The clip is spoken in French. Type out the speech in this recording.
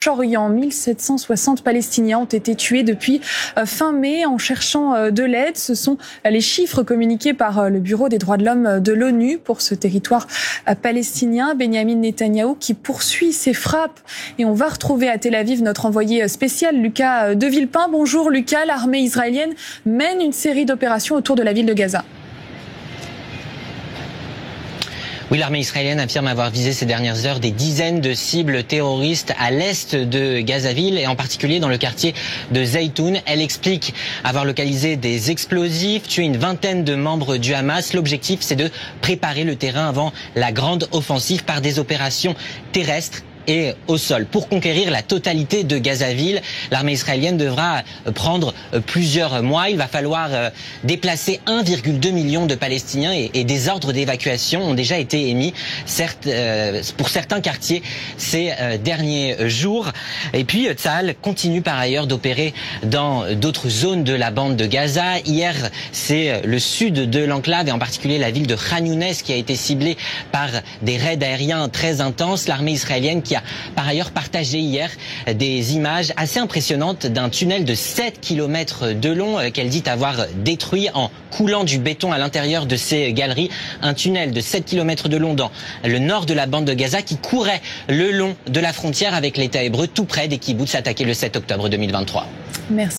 Orient, 1760 Palestiniens ont été tués depuis fin mai en cherchant de l'aide. Ce sont les chiffres communiqués par le Bureau des droits de l'homme de l'ONU pour ce territoire palestinien. Benyamin Netanyahou qui poursuit ses frappes. Et on va retrouver à Tel Aviv notre envoyé spécial Lucas De Villepin. Bonjour Lucas, l'armée israélienne mène une série d'opérations autour de la ville de Gaza. Oui, l'armée israélienne affirme avoir visé ces dernières heures des dizaines de cibles terroristes à l'est de Gazaville et en particulier dans le quartier de Zaytoun. Elle explique avoir localisé des explosifs, tué une vingtaine de membres du Hamas. L'objectif, c'est de préparer le terrain avant la grande offensive par des opérations terrestres et au sol. Pour conquérir la totalité de Gazaville, l'armée israélienne devra prendre plusieurs mois. Il va falloir déplacer 1,2 million de Palestiniens et des ordres d'évacuation ont déjà été émis, certes, pour certains quartiers ces derniers jours. Et puis Tsahal continue par ailleurs d'opérer dans d'autres zones de la bande de Gaza. Hier, c'est le sud de l'enclave et en particulier la ville de Khan Younes qui a été ciblée par des raids aériens très intenses. L'armée israélienne qui a par ailleurs partagé hier des images assez impressionnantes d'un tunnel de 7 km de long qu'elle dit avoir détruit en coulant du béton à l'intérieur de ces galeries. Un tunnel de 7 km de long dans le nord de la bande de Gaza qui courait le long de la frontière avec l'État hébreu tout près des kibboutz attaqués le 7 octobre 2023. Merci.